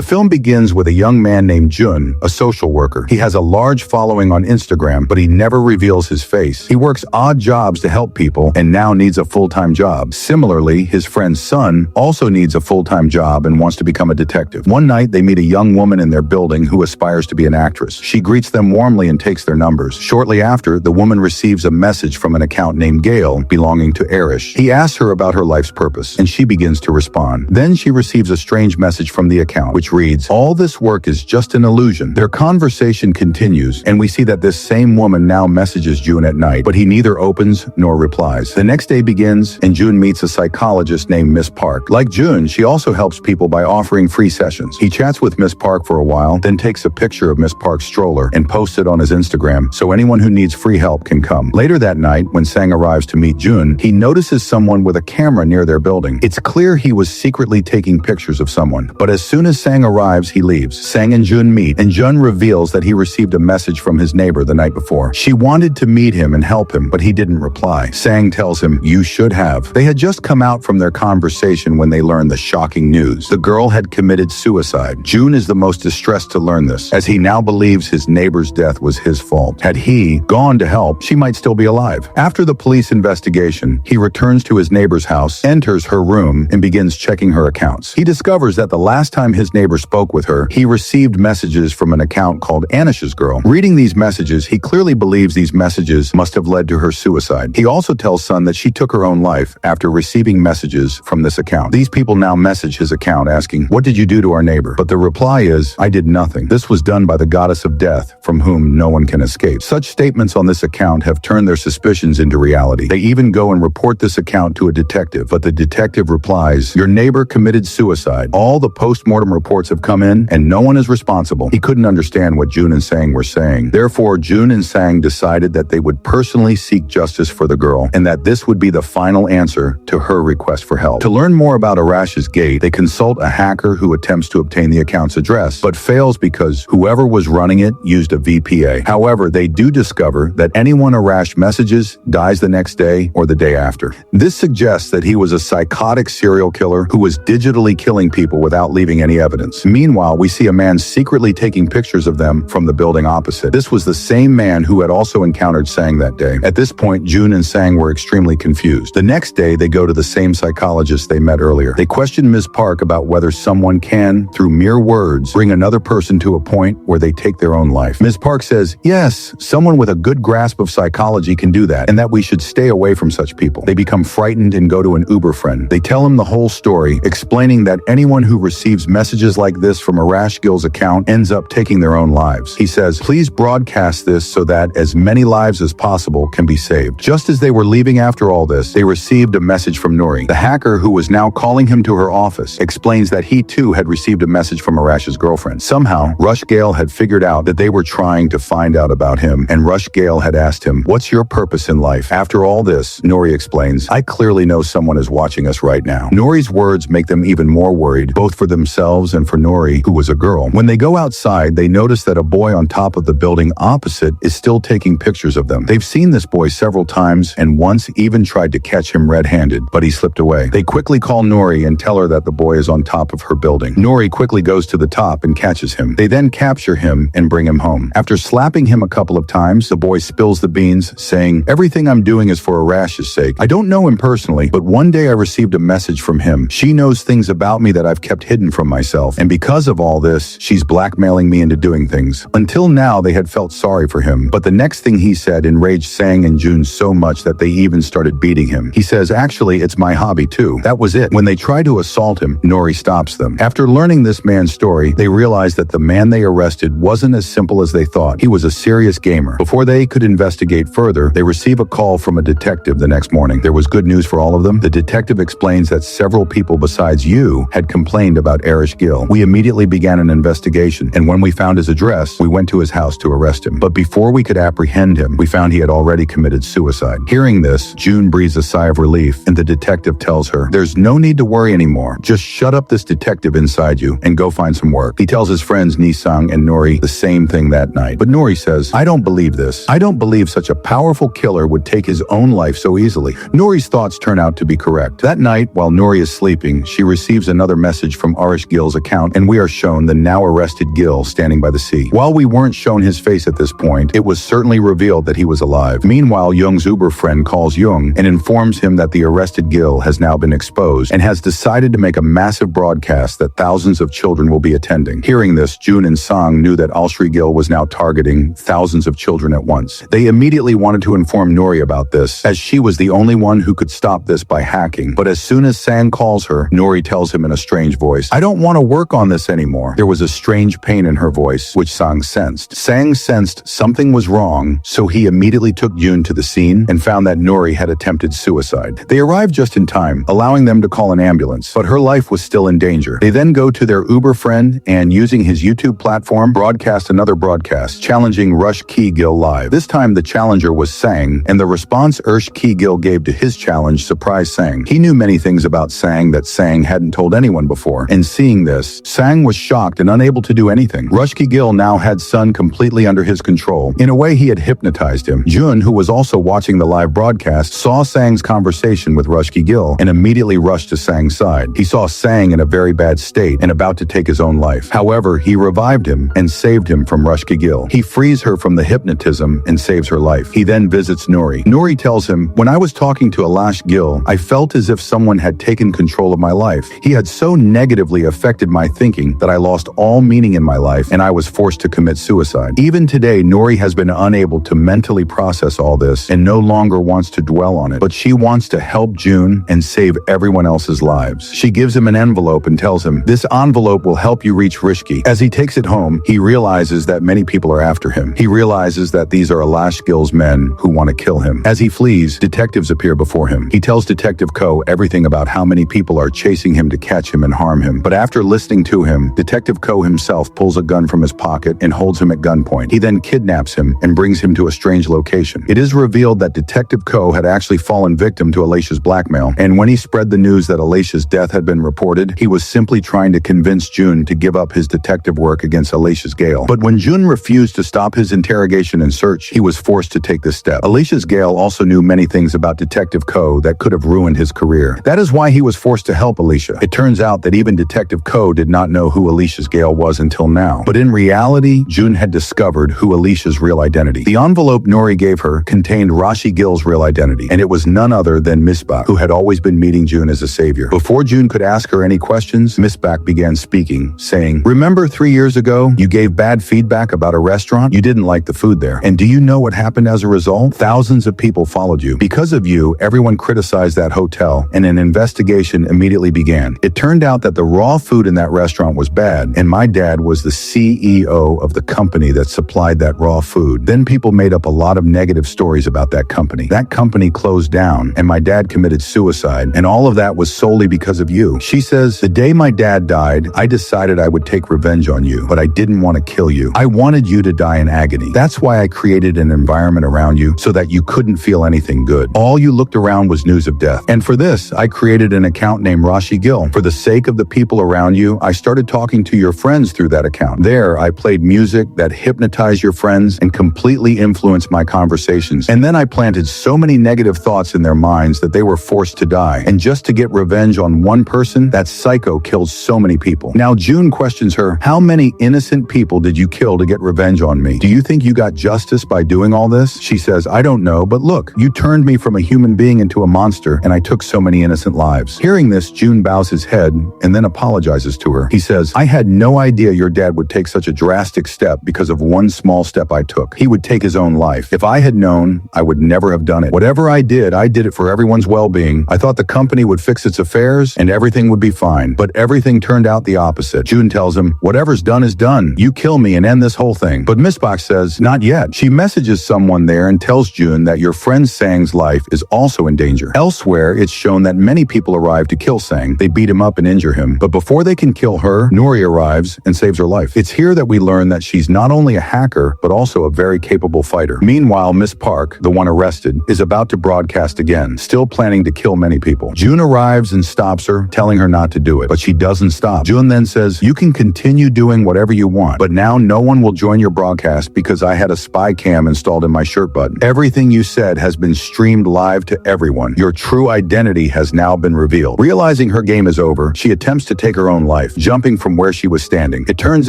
The film begins with a young man named Jun, a social worker. He has a large following on Instagram, but he never reveals his face. He works odd jobs to help people and now needs a full-time job. Similarly, his friend's son also needs a full-time job and wants to become a detective. One night, they meet a young woman in their building who aspires to be an actress. She greets them warmly and takes their numbers. Shortly after, the woman receives a message from an account named Gail belonging to Arish. He asks her about her life's purpose, and she begins to respond. Then she receives a strange message from the account, which reads, "All this work is just an illusion." Their conversation continues, and we see that this same woman now messages June at night, but he neither opens nor replies. The next day begins, and June meets a psychologist named Miss Park. Like June, she also helps people by offering free sessions. He chats with Miss Park for a while, then takes a picture of Miss Park's stroller and posts it on his Instagram so anyone who needs free help can come. Later that night, when Sang arrives to meet June, he notices someone with a camera near their building. It's clear he was secretly taking pictures of someone, but as soon as Sang arrives, he leaves. Sang and June meet, and June reveals that he received a message from his neighbor the night before. She wanted to meet him and help him, but he didn't reply. Sang tells him, "You should have." They had just come out from their conversation when they learned the shocking news. The girl had committed suicide. June is the most distressed to learn this, as he now believes his neighbor's death was his fault. Had he gone to help, she might still be alive. After the police investigation, he returns to his neighbor's house, enters her room, and begins checking her accounts. He discovers that the last time his neighbor spoke with her, he received messages from an account called Anish's Girl. Reading these messages, he clearly believes these messages must have led to her suicide. He also tells Sun that she took her own life after receiving messages from this account. These people now message his account asking, "What did you do to our neighbor?" But the reply is, "I did nothing. This was done by the goddess of death, from whom no one can escape." Such statements on this account have turned their suspicions into reality. They even go and report this account to a detective, but the detective replies, "Your neighbor committed suicide. All the post-mortem reports have come in, and no one is responsible." He couldn't understand what June and Sang were saying. Therefore, June and Sang decided that they would personally seek justice for the girl, and that this would be the final answer to her request for help. To learn more about Arash's Gate, they consult a hacker who attempts to obtain the account's address, but fails because whoever was running it used a VPA. However, they do discover that anyone Arash messages dies the next day or the day after. This suggests that he was a psychotic serial killer who was digitally killing people without leaving any evidence. Meanwhile, we see a man secretly taking pictures of them from the building opposite. This was the same man who had also encountered Sang that day. At this point, June and Sang were extremely confused. The next day, they go to the same psychologist they met earlier. They question Ms. Park about whether someone can, through mere words, bring another person to a point where they take their own life. Ms. Park says, "Yes, someone with a good grasp of psychology can do that, and that we should stay away from such people." They become frightened and go to an Uber friend. They tell him the whole story, explaining that anyone who receives messages like this from Arish Gill's account ends up taking their own lives. He says, "Please broadcast this so that as many lives as possible can be saved." Just as they were leaving after all this, they received a message from Nouri. The hacker, who was now calling him to her office, explains that he too had received a message from Arash's girlfriend. Somehow, Rush Gale had figured out that they were trying to find out about him, and Rush Gale had asked him, "What's your purpose in life?" After all this, Nouri explains, "I clearly know someone is watching us right now." Nouri's words make them even more worried, both for themselves and for Nouri, who was a girl. When they go outside, they notice that a boy on top of the building opposite is still taking pictures of them. They've seen this boy several times and once even tried to catch him red-handed, but he slipped away. They quickly call Nouri and tell her that the boy is on top of her building. Nouri quickly goes to the top and catches him. They then capture him and bring him home. After slapping him a couple of times, the boy spills the beans, saying, "Everything I'm doing is for Arash's sake. I don't know him personally, but one day I received a message from him. She knows things about me that I've kept hidden from myself, and because of all this, she's blackmailing me into doing things." Until now, they had felt sorry for him, but the next thing he said enraged Sang and June so much that they even started beating him. He says, "Actually, it's my hobby too." That was it. When they try to assault him, Nouri stops them. After learning this man's story, they realize that the man they arrested wasn't as simple as they thought. He was a serious gamer. Before they could investigate further, they receive a call from a detective the next morning. There was good news for all of them. The detective explains that several people besides you had complained about Arish Gill. We immediately began an investigation, and when we found his address, we went to his house to arrest him. But before we could apprehend him, we found he had already committed suicide. Hearing this, June breathes a sigh of relief, and the detective tells her, "There's no need to worry anymore. Just shut up this detective inside you and go find some work." He tells his friends Nisang and Nouri the same thing that night. But Nouri says, "I don't believe this. I don't believe such a powerful killer would take his own life so easily." Nouri's thoughts turn out to be correct. That night, while Nouri is sleeping, she receives another message from Arish Gill's account. account, and we are shown the now arrested Gill standing by the sea. While we weren't shown his face at this point, it was certainly revealed that he was alive. Meanwhile, Jung's Uber friend calls Jung and informs him that the arrested Gill has now been exposed and has decided to make a massive broadcast that thousands of children will be attending. Hearing this, Jun and Sang knew that Arish Gill was now targeting thousands of children at once. They immediately wanted to inform Nori about this, as she was the only one who could stop this by hacking. But as soon as Sang calls her, Nori tells him in a strange voice, "I don't want to work on this anymore." There was a strange pain in her voice, which Sang sensed. Sang sensed something was wrong, so he immediately took Jun to the scene and found that Nori had attempted suicide. They arrived just in time, allowing them to call an ambulance, but her life was still in danger. They then go to their Uber friend and, using his YouTube platform, broadcast another broadcast, challenging Arish Gill live. This time the challenger was Sang, and the response Arish Gill gave to his challenge surprised Sang. He knew many things about Sang that Sang hadn't told anyone before, and seeing this, Sang was shocked and unable to do anything. Arish Gill now had Sun completely under his control. In a way, he had hypnotized him. Jun, who was also watching the live broadcast, saw Sang's conversation with Arish Gill and immediately rushed to Sang's side. He saw Sang in a very bad state and about to take his own life. However, he revived him and saved him from Arish Gill. He frees her from the hypnotism and saves her life. He then visits Nori. Nori tells him, "When I was talking to Arish Gill, I felt as if someone had taken control of my life. He had so negatively affected my thinking that I lost all meaning in my life and I was forced to commit suicide." Even today, Nori has been unable to mentally process all this and no longer wants to dwell on it, but she wants to help Jun and save everyone else's lives. She gives him an envelope and tells him, "This envelope will help you reach Rishki." As he takes it home, he realizes that many people are after him. He realizes that these are Arish Gill's men who want to kill him. As he flees, detectives appear before him. He tells Detective Ko everything about how many people are chasing him to catch him and harm him. But after listening to him, Detective Ko himself pulls a gun from his pocket and holds him at gunpoint. He then kidnaps him and brings him to a strange location. It is revealed that Detective Ko had actually fallen victim to Alicia's blackmail, and when he spread the news that Alicia's death had been reported, he was simply trying to convince Jun to give up his detective work against Alicia's Gale. But when Jun refused to stop his interrogation and search, he was forced to take this step. Alicia's Gale also knew many things about Detective Ko that could have ruined his career. That is why he was forced to help Alicia. It turns out that even Detective Ko did not know who Alicia's Gale was until now. But in reality, Jun had discovered who Alicia's real identity. The envelope Nori gave her contained Arish Gill's real identity, and it was none other than Misbah, who had always been meeting Jun as a savior. Before Jun could ask her any questions, Misbah began speaking, saying, "Remember 3 years ago, you gave bad feedback about a restaurant? You didn't like the food there. And do you know what happened as a result? Thousands of people followed you. Because of you, everyone criticized that hotel, and an investigation immediately began. It turned out that the raw food in that restaurant was bad, and my dad was the CEO of the company that supplied that raw food. Then people made up a lot of negative stories about that company. That company closed down, and my dad committed suicide, and all of that was solely because of you." She says, "The day my dad died, I decided I would take revenge on you, but I didn't want to kill you. I wanted you to die in agony. That's why I created an environment around you so that you couldn't feel anything good. All you looked around was news of death. And for this, I created an account named Arish Gill. For the sake of the people around you, I started talking to your friends through that account. There, I played music that hypnotized your friends and completely influenced my conversations. And then I planted so many negative thoughts in their minds that they were forced to die. And just to get revenge on one person, that psycho killed so many people." Now Jun questions her, "How many innocent people did you kill to get revenge on me? Do you think you got justice by doing all this?" She says, "I don't know, but look, you turned me from a human being into a monster, and I took so many innocent lives." Hearing this, Jun bows his head and then apologizes to her. He says, "I had no idea your dad would take such a drastic step because of one small step I took. He would take his own life. If I had known, I would never have done it. Whatever I did it for everyone's well-being. I thought the company would fix its affairs and everything would be fine. But everything turned out the opposite." Jun tells him, "Whatever's done is done. You kill me and end this whole thing." But Misbah says, "Not yet." She messages someone there and tells Jun that your friend Sang's life is also in danger. Elsewhere, it's shown that many people arrive to kill Sang. They beat him up and injure him. But before they can kill her, Nori arrives and saves her life. It's here that we learn that she's not only a hacker, but also a very capable fighter. Meanwhile, Miss Park, the one arrested, is about to broadcast again, still planning to kill many people. Jun arrives and stops her, telling her not to do it, but she doesn't stop. Jun then says, "You can continue doing whatever you want, but now no one will join your broadcast because I had a spy cam installed in my shirt button. Everything you said has been streamed live to everyone. Your true identity has now been revealed." Realizing her game is over, she attempts to take her own life, jumping from where she was standing. It turns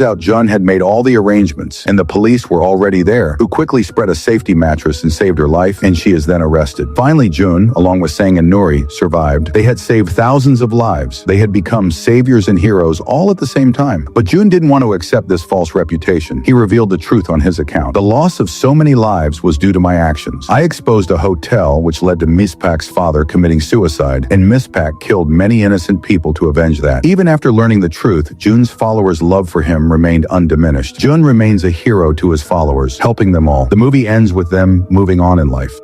out Jun had made all the arrangements, and the police were already there, who quickly spread a safety mattress and saved her life, and she is then arrested. Finally, Jun, along with Sang and Nuri, survived. They had saved thousands of lives. They had become saviors and heroes all at the same time. But Jun didn't want to accept this false reputation. He revealed the truth on his account. The loss of so many lives was due to my actions. I exposed a hotel, which led to Mispak's father committing suicide, and Mispak killed many innocent people to avenge that. Even after learning the truth, Jun's followers' love for him remained undiminished. Jun remains a hero to his followers, helping them all. The movie ends with them moving on in life.